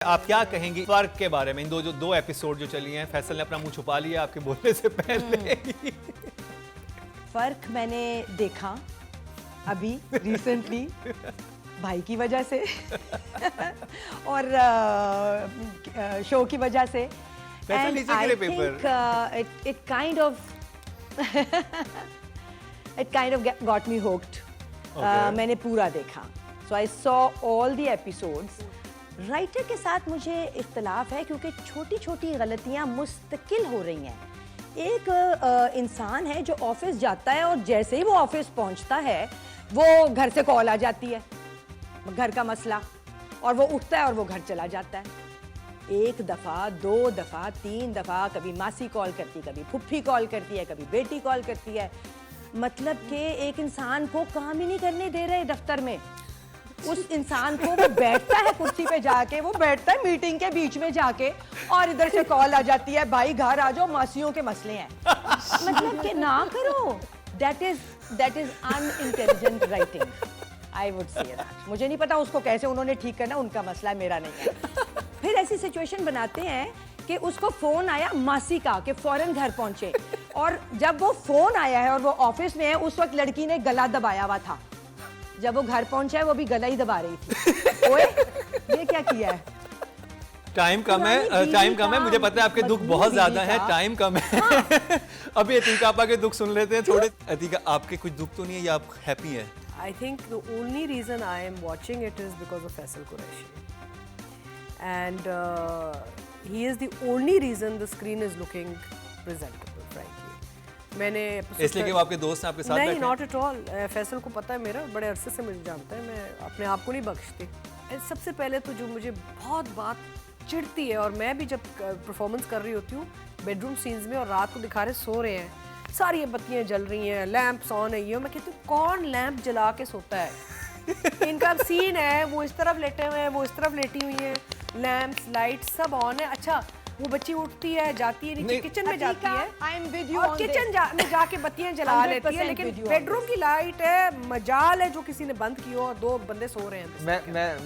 आप क्या कहेंगी फर्क के बारे में? इन दो एपिसोड जो चली हैं, फैसल ने अपना मुंह छुपा लिया आपके बोलने से पहले ही। फर्क मैंने देखा अभी रिसेंटली भाई की वजह से और शो की वजह से and I think it kind of got me hooked. मैंने पूरा देखा, so I saw all the episodes. Writer के साथ मुझे इख्तलाफ है क्योंकि छोटी छोटी गलतियां मुस्तकिल हो रही हैं। एक इंसान है जो ऑफिस जाता है और जैसे ही वो ऑफिस पहुंचता है वो घर से कॉल आ जाती है, घर का मसला, और वो उठता है और वो घर चला जाता है। एक दफ़ा, दो दफ़ा, तीन दफ़ा, कभी मासी कॉल करती, कभी फुफ्फी कॉल करती है, कभी बेटी कॉल करती है। मतलब कि एक इंसान को काम ही नहीं करने दे रहे दफ्तर में। उस इंसान को वो बैठता है कुर्सी पे जाके, वो बैठता है मीटिंग के बीच में जाके, और इधर से कॉल आ जाती है, भाई घर आ जाओ, मासियों के मसले हैं। मतलब कि ना करो। That is unintelligent writing, I would say that. मुझे नहीं पता उसको कैसे उन्होंने ठीक करना, उनका मसला है, मेरा नहीं है। फिर ऐसी सिचुएशन बनाते हैं कि उसको फोन आया मासी का कि फौरन घर पहुंचे, और जब वो फोन आया है और वो ऑफिस में है, उस वक्त लड़की ने गला दबाया हुआ था। जब वो घर पहुंचा है वो भी गला ही दबा रही थी। ओए, ये क्या किया है? टाइम कम है, मुझे पता है आपके दुख बहुत ज्यादा हैं, टाइम कम है। हाँ। अभी अतीका आपा के दुख सुन लेते हैं थोड़े। अतीका, आपके कुछ दुख तो नहीं है या आप हैप्पी हैं? I think the only reason I am watching it is because of Faisal Qureshi, and he is the only reason the screen is looking presentable, frankly. मैंने इसलिए कि वो आपके दोस्त हैं, आपके साथ बैठे हैं? नहीं, नॉट एट ऑल। फैसल को पता है मेरा, बड़े अरसे से मुझे जानता है, मैं अपने आप को नहीं बख्शती। सबसे पहले तो जो मुझे बहुत बात चिढ़ती है, और मैं भी जब परफॉर्मेंस कर रही होती हूँ बेडरूम सीन्स में और रात को दिखा रहे सो रहे हैं, सारी बत्तियाँ जल रही हैं, लैंप्स ऑन है, ये मैं कहती हूँ कौन लैंप जला के सोता है? इनका सीन है, वो इस तरफ लेटे हुए हैं, वो इस तरफ लेटी हुई हैं, लैंप्स लाइट सब ऑन है। अच्छा, वो बच्ची उठती है, जाती है नीचे किचन में जाती है, और किचन में जाके बत्तियां जला लेती है, लेकिन बेडरूम की लाइट है, मजाल है जो किसी ने बंद की हो और दो बंदे सो रहे हैं।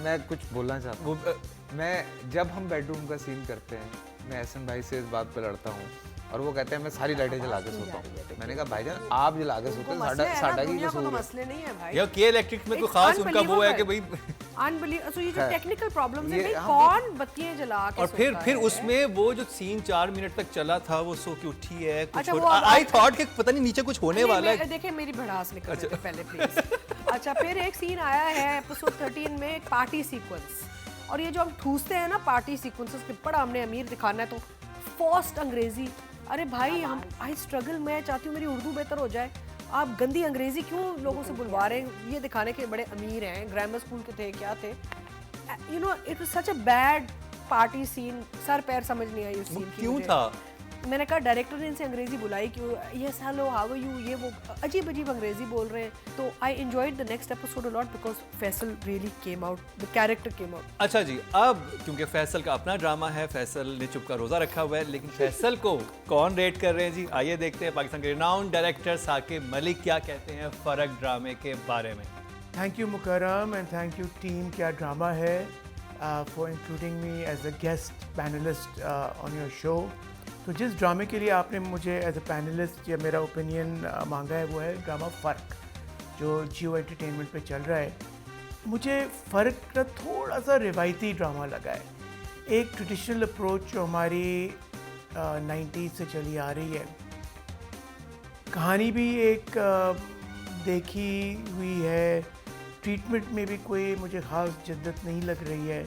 मैं कुछ बोलना चाहता हूँ। मैं जब हम बेडरूम का सीन करते हैं, मैं एहसन भाई से इस बात पे लड़ता हूँ, और वो कहते हैं मैं सारी लाइटें जला के सोता हूँ। मैंने कहा भाईजान आप जला के सोते हैं, साडा की कसूर है। मसले नहीं है भाई, ये के इलेक्ट्रिक में कोई खास उनका वो है कि भाई अनबिलीवेबल। ये जो टेक्निकल प्रॉब्लम्स है, भाई कौन बत्तियां जला के और सोता फिर है? उसमें वो जो सीन 4 मिनट तक चला था, वो सो के उठी है, कुछ अच्छा, आई थॉट कि पता नहीं नीचे कुछ होने वाला है। देखिए मेरी भड़ास निकल रही है पहले, प्लीज। अच्छा, फिर एक सीन आया है एपिसोड 13 में, एक पार्टी सीक्वेंस, और ये जो हम ठूसते हैं ना पार्टी सीक्वेंसेस के, बड़ा हमने अमीर दिखाना है तो फोर्स्ड अंग्रेजी। अरे भाई, हम आई स्ट्रगल, मैं चाहती हूँ मेरी उर्दू बेहतर हो जाए, आप गंदी अंग्रेजी क्यों लोगों से बुलवा रहे हैं? ये दिखाने के बड़े अमीर हैं, ग्रामर स्कूल के थे, क्या थे, you know, it was such a bad party scene. सर पैर समझ नहीं आई उस सीन की। क्यों था? मैंने कहा डायरेक्टर ने इनसे अंग्रेजी बुलाई क्यों? Yes hello how are you, ये वो अजीब अजीब अंग्रेजी बोल रहे हैं। तो I enjoyed the next episode a lot because Faisal really came out, the character came out. अच्छा जी, अब क्योंकि फैसल का अपना ड्रामा है, फैसल ने चुप का रोजा रखा हुआ है, लेकिन फैसल को कौन रेट कर रहे हैं जी? आइए देखते हैं पाकिस्तान के रिनाउंड डायरेक्टर साकिब मलिक क्या कहते हैं फर्क ड्रामे के बारे में। Thank you Mukarram and thank you team, क्या ड्रामा है, for including me as a guest panelist on your show. तो जिस ड्रामे के लिए आपने मुझे एज अ पैनलिस्ट या मेरा ओपिनियन मांगा है, वो है ड्रामा फ़र्क, जो जियो एंटरटेनमेंट पे चल रहा है। मुझे फ़र्क का थोड़ा सा रिवायती ड्रामा लगा है, एक ट्रेडिशनल अप्रोच जो हमारी 90s से चली आ रही है। कहानी भी एक देखी हुई है, ट्रीटमेंट में भी कोई मुझे ख़ास जद्दत नहीं लग रही है।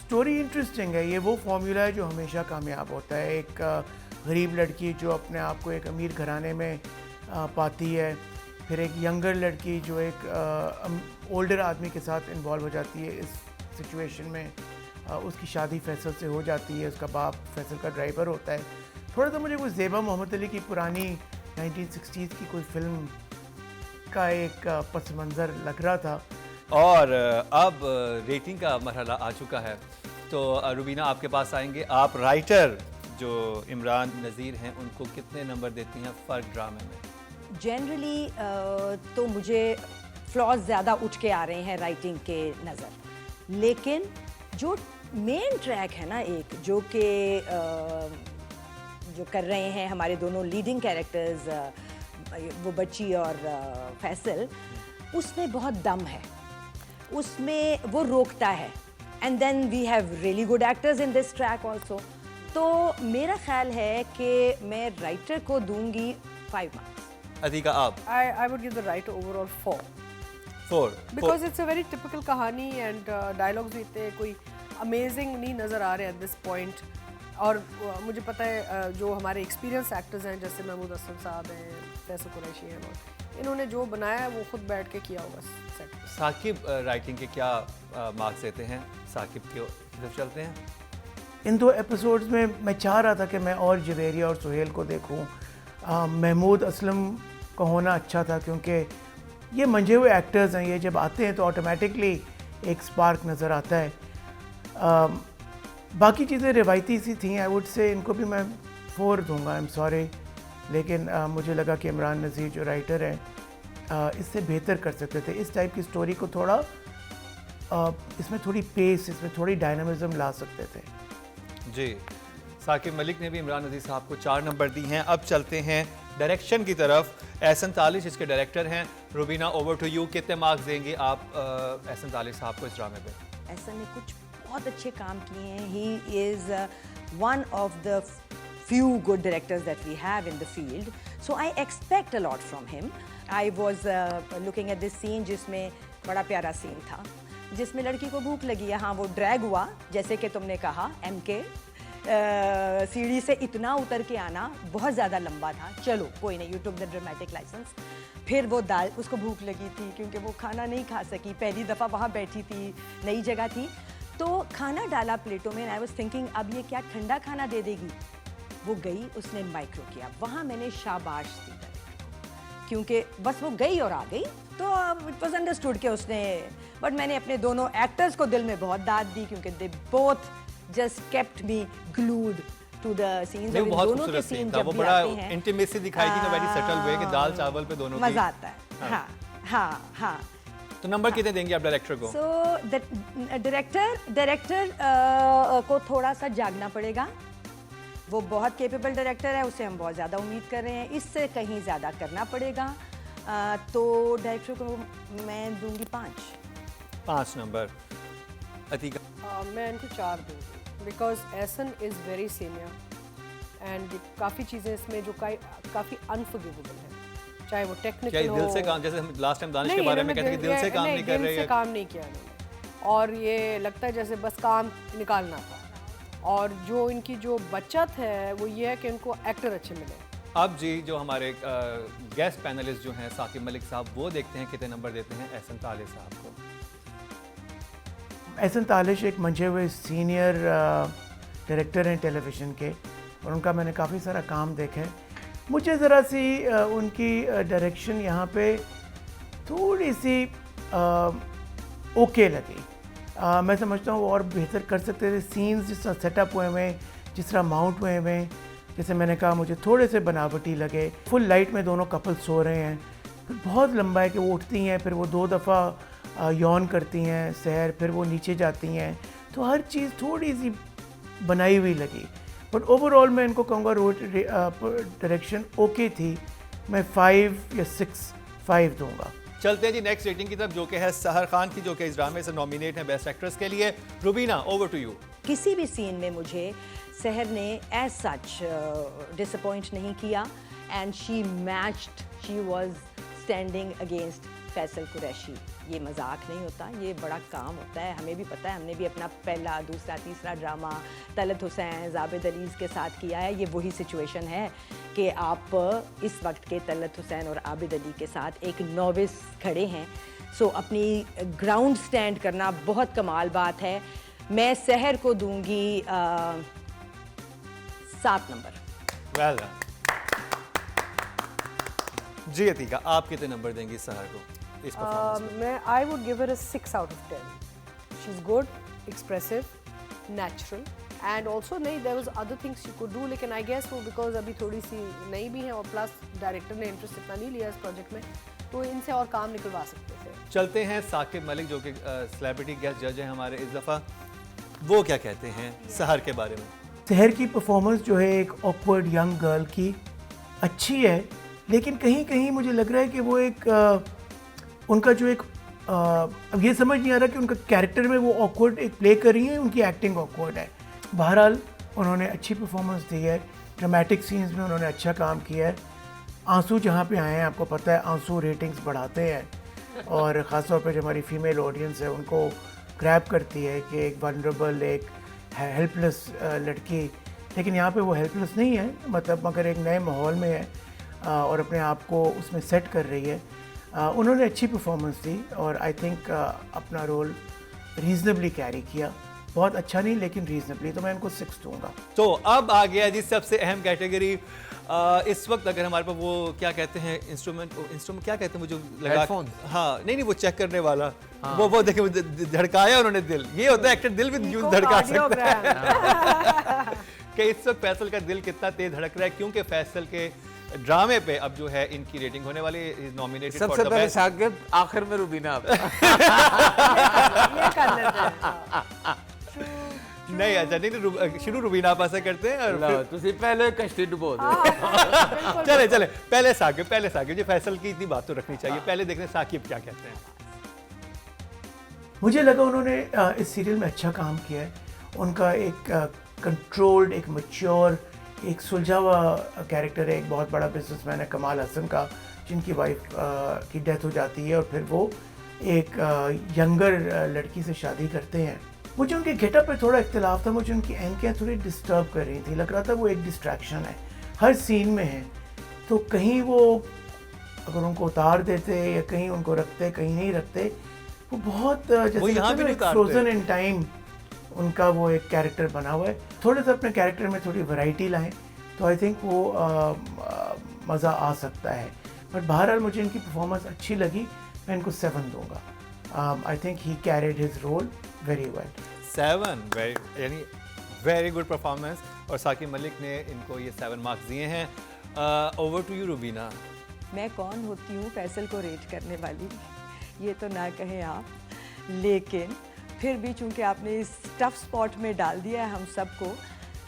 स्टोरी इंटरेस्टिंग है, ये वो फॉर्मूला है जो हमेशा कामयाब होता है। एक गरीब लड़की जो अपने आप को एक अमीर घराने में पाती है, फिर एक यंगर लड़की जो एक ओल्डर आदमी के साथ इन्वॉल्व हो जाती है इस सिचुएशन में। उसकी शादी फैसल से हो जाती है, उसका बाप फैसल का ड्राइवर होता है। थोड़ा सा मुझे कोई ज़ेबा मोहम्मद अली की पुरानी 1960s की कोई फिल्म का एक पस मंज़र लग रहा था। और अब रेटिंग का मरहला आ चुका है, तो रुबीना आपके पास आएंगे। आप राइटर जो इमरान नज़ीर हैं, उनको कितने नंबर देती हैं फ़र्क ड्रामे में? जनरली तो मुझे फ्लॉज ज़्यादा उठ के आ रहे हैं राइटिंग के नज़र, लेकिन जो मेन ट्रैक है ना एक जो कि जो कर रहे हैं हमारे दोनों लीडिंग कैरेक्टर्स वो बच्ची और फैसल, उसमें बहुत दम है, उसमें वो रोकता है। And then we have really good actors in this track also. तो मेरा ख्याल है कि मैं राइटर को दूंगी 5 मार्क्स। अतिका आप? I would give the writer overall 4 because it's a very typical कहानी and dialogues भी इतने कोई amazing नहीं नज़र आ रहे at this point। और मुझे पता है जो हमारे एक्सपीरियंस एक्टर्स हैं जैसे महमूद असलम साहब हैं, फैसल कुरैशी हैं, इन्होंने जो बनाया है वो खुद बैठ के किया होगा सेट पे। साकिब राइटिंग के क्या मार्क्स देते हैं? साकिब की तरफ चलते हैं। इन 2 एपिसोड्स में मैं चाह रहा था कि मैं और जवेरिया और सुहेल को देखूं। महमूद असलम का होना अच्छा था क्योंकि ये मंझे हुए एक्टर्स हैं, ये जब आते हैं तो ऑटोमेटिकली एक स्पार्क नज़र आता है। बाकी चीज़ें रिवायती सी थी। आई वुड से इनको भी मैं 4 दूंगा, आई एम सॉरी, लेकिन मुझे लगा कि इमरान नज़ीर जो राइटर हैं इससे बेहतर कर सकते थे। इस टाइप की स्टोरी को थोड़ा इसमें थोड़ी पेस, इसमें थोड़ी डायनामिज्म ला सकते थे। जी, साकिब मलिक ने भी इमरान नज़ीर साहब को 4 नंबर दी हैं। अब चलते हैं डायरेक्शन की तरफ। एहसन तालिश इसके डायरेक्टर हैं। रुबीना, ओवर टू यू, कितने मार्क्स देंगे आप एहसन तालिश साहब को इस ड्रामे पे? एहसन ने कुछ बहुत अच्छे काम किए हैं। He is one of the few good directors that we have in the field, so I expect a lot from him. I was looking at this scene जिसमें बड़ा प्यारा सीन था, जिसमें लड़की को भूख लगी है। हाँ, वो ड्रैग हुआ जैसे कि तुमने कहा, MK सीढ़ी से इतना उतर के आना बहुत ज़्यादा लंबा था। चलो कोई नहीं, you took the dramatic licence. फिर वो दाल, उसको भूख लगी थी क्योंकि वो खाना नहीं खा सकी, पहली दफ़ा वहाँ बैठी थी, नई जगह थी, तो खाना डाला प्लेटों में। आई वॉज थिंकिंग अब ये क्या ठंडा खाना दे देगी। वो गई, उसने माइक्रो किया। वहाँ मैंने शाबाश दी डायरेक्टर को, क्योंकि बस वो गई और आ गई, तो इट वॉज अंडरस्टूड कि उसने। बट मैंने अपने दोनों एक्टर्स को दिल में बहुत दाद दी क्योंकि they both just kept me glued to the scenes. नहीं, बहुत खूबसूरत सीन था वो, बड़ा इंटीमेसी दिखाई थी ना, वेरी सटल वे कि दाल चावल पे दोनों मजा आता है। हाँ हाँ हाँ। तो नंबर कितने देंगे आप डायरेक्टर को? सो डायरेक्टर को थोड़ा सा जागना पड़ेगा। वो बहुत कैपेबल डायरेक्टर है, उससे हम बहुत ज़्यादा उम्मीद कर रहे हैं, इससे कहीं ज़्यादा करना पड़ेगा। तो डायरेक्टर को मैं दूंगी 5 नंबर। अतिका? मैं इनको 4 दूंगी because Ehsan is very senior and काफ़ी चीज़ें इसमें जो काफ़ी अनफॉरगिवेबल है, चाहे वो टेक्निकल हो। दिल से काम, जैसे हम लास्ट टाइम दानिश के बारे में कहते हैं कि दिल से काम नहीं कर रहे हैं। दिल से काम नहीं किया इन्होंने, और ये लगता है जैसे बस काम निकालना था। और जो इनकी जो बचत है वो ये है कि इनको एक्टर अच्छे मिले। अब जी, जो हमारे गेस्ट पैनलिस्ट जो हैं साकिब मलिक साहब, वो देखते हैं कितने नंबर देते हैं एहसन तालिश साहब को। एहसन तालिश एक मंझे हुए सीनियर डायरेक्टर हैं टेलीविज़न के, और उनका मैंने काफ़ी सारा काम देखा है। मुझे ज़रा सी उनकी डायरेक्शन यहाँ पे थोड़ी सी ओके लगी। मैं समझता हूँ वो और बेहतर कर सकते थे। सीन्स जिस तरह सेटअप हुए हुए हैं, जिस तरह माउंट हुए हुए हैं, जैसे मैंने कहा मुझे थोड़े से बनावटी लगे। फुल लाइट में दोनों कपल सो रहे हैं, फिर बहुत लंबा है कि वो उठती हैं, फिर वो 2 दफ़ा यौन करती हैं सहर, फिर वो नीचे जाती हैं, तो हर चीज़ थोड़ी सी बनाई हुई लगी। बट ओवरऑल मैं इनको कहूँगा डायरेक्शन ओके थी। मैं 5 या 6 दूँगा। चलते हैं जी नेक्स्ट रेटिंग की तरफ, जो कि है सहर खान की, जो कि इस ड्रामे से नॉमिनेट है बेस्ट एक्ट्रेस के लिए। Rubina, over to you. किसी भी सीन में मुझे सहर ने एज सच डिसअपॉइंट नहीं किया, and she matched, she was standing against Faisal Qureshi. ये मजाक नहीं होता, ये बड़ा काम होता है। हमें भी पता है, हमने भी अपना पहला, दूसरा, तीसरा ड्रामा तलत हुसैन, जावेद अलीज़ के साथ किया है। ये वही सिचुएशन है कि आप इस वक्त के तलत हुसैन और आबिद अली के साथ एक नोविस खड़े हैं। सो अपनी ग्राउंड स्टैंड करना बहुत कमाल बात है। मैं सहर को दूंगी 7 नंबर। Well done. जी अतिका, आप कितने नंबर देंगी सहर को इस परफॉर्मेंस में? मैं I would give her a 6 out of 10. She is good, expressive, natural, and also नहीं, there was other things she could do, लेकिन आई गेस वो बिकॉज अभी थोड़ी सी नई भी है और प्लस डायरेक्टर ने इंटरेस्ट इतना नहीं लिया इस प्रोजेक्ट में, तो इनसे और काम निकलवा सकते थे। चलते हैं साकिब मलिक, जो कि सेलिब्रिटी गेस्ट जज हैं हमारे इस दफ़ा। वो क्या कहते हैं सहर के बारे में? सहर की परफॉर्मेंस जो है एक ऑकवर्ड यंग गर्ल की अच्छी है, लेकिन कहीं कहीं मुझे लग रहा है कि वो एक उनका जो एक अब ये समझ नहीं आ रहा कि उनका कैरेक्टर में वो ऑकवर्ड एक प्ले कर रही है, उनकी एक्टिंग ऑकवर्ड है। बहरहाल उन्होंने अच्छी परफॉर्मेंस दी है, ड्रामेटिक सीन्स में उन्होंने अच्छा काम किया है। आंसू जहाँ पे आए हैं, आपको पता है आंसू रेटिंग्स बढ़ाते हैं, और ख़ास तौर पे जो हमारी फीमेल ऑडियंस है उनको ग्रैब करती है कि एक वनरेबल, एक हेल्पलेस लड़की, लेकिन यहाँ पे वो हेल्पलेस नहीं है, मतलब मगर एक नए माहौल में है और अपने आप को उसमें सेट कर रही है। उन्होंने अच्छी परफॉर्मेंस दी और आई थिंक अपना रोल रीजनेबली कैरी किया, बहुत अच्छा नहीं लेकिन रीजनेबली, तो मैं इनको 6 दूंगा। तो अब आ गया जी सबसे अहम कैटेगरी। इस वक्त अगर हमारे पास वो क्या कहते हैं इंस्ट्रूमेंट क्या कहते हैं वो जो लगा, Headphones? हाँ नहीं वो चेक करने वाला, वो देखे वो धड़काया उन्होंने दिल, ये होता है एक्टर दिल भी यूं धड़का सकता है कि इस वक्त फैसल का दिल कितना तेज धड़क रहा है, क्योंकि फैसल के ड्रामे पे अब जो है इनकी रेटिंग होने वाली नॉमिनेटेड सबसे पहले शागिर्द, आखिर में रुबीना। ये कर लेते हैं। नहीं अच्छा नहीं शुरू रुबीना आपा से करते हैं और फिर ਤੁਸੀਂ ਪਹਿਲੇ कश्ती डुबो दो। चले चले पहले साकिब जी, फैसल की इतनी बात तो रखनी चाहिए, पहले देखते हैं साकिब क्या कहते हैं। मुझे लगा उन्होंने इस सीरियल में अच्छा काम किया है। उनका एक कंट्रोल्ड, एक मैच्योर, एक सुलझा हुआ कैरेक्टर है। एक बहुत बड़ा बिजनेसमैन है कमाल हसन का, जिनकी वाइफ की डेथ हो जाती है और फिर वो एक यंगर लड़की से शादी करते हैं। मुझे उनके गेटअप पे थोड़ा इख्तिलाफ था, मुझे उनकी एंकियाँ थोड़ी डिस्टर्ब कर रही थी, लग रहा था वो एक डिस्ट्रैक्शन है, हर सीन में है, तो कहीं वो अगर उनको उतार देते या कहीं उनको रखते, कहीं नहीं रखते, वो बहुत वो यहाँ भी नहीं उतारते। फ्रोजन इन टाइम उनका वो एक कैरेक्टर बना हुआ है। थोड़े से अपने कैरेक्टर में थोड़ी वैरायटी लाएं तो आई थिंक वो मज़ा आ सकता है। बट बहरहाल मुझे इनकी परफॉर्मेंस अच्छी लगी, मैं इनको 7 दूंगा। I think he carried his role very well. 7 यानी वेरी गुड परफॉर्मेंस, और साकिब मलिक ने इनको ये 7 मार्क्स दिए हैं। Over to you Rubina. मैं कौन होती हूँ फैसल को रेट करने वाली, ये तो ना कहें आप, लेकिन फिर भी चूंकि आपने इस टफ स्पॉट में डाल दिया है हम सबको,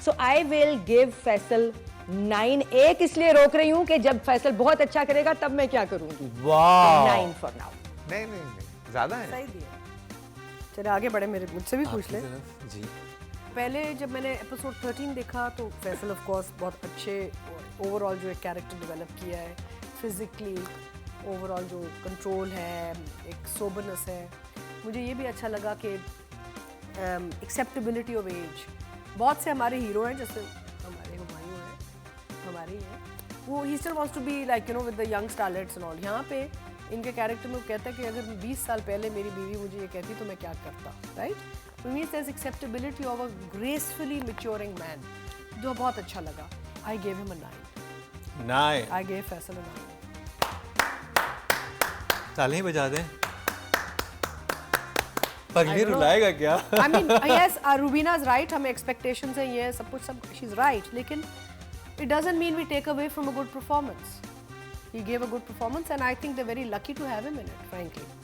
सो आई विल गिव फैसल 9। एक इसलिए रोक रही हूँ कि जब फैसल बहुत अच्छा करेगा तब मैं क्या करूँगी। वाह 9 फॉर नाउ। नहीं ज्यादा है। सही दिया। चलिए आगे बढ़े, मेरे मुझसे भी पूछ ले। जी पहले जब मैंने एपिसोड 13 देखा तो फैसल ऑफ कोर्स बहुत अच्छे ओवरऑल जो एक कैरेक्टर डेवलप किया है, फिजिकली ओवरऑल जो कंट्रोल है, एक सोबरनेस है। मुझे ये भी अच्छा लगा कि एक्सेप्टेबिलिटी ऑफ एज। बहुत से हमारे हीरो हैं, जैसे हमारे हुमायूं हैं, हमारे ही हैं, वो ही still wants to be like you know with the young starlets and all. यहाँ पे इनके कैरेक्टर में वो कहता है कि अगर 20 साल पहले मेरी बीवी मुझे ये कहती तो मैं क्या करता, राइट। तो means there is acceptability of a gracefully maturing man, जो बहुत अच्छा लगा। I gave him a 9। I gave Faisal a 9। ताली ही बजा दें। पगली रुलाएगा क्या? I mean, yes, Rubina is right. हमें expectations हैं, ये सब कुछ, सब she's right. लेकिन it doesn't mean we take away from a good performance. He gave a good performance, and I think they're very lucky to have him in it, frankly.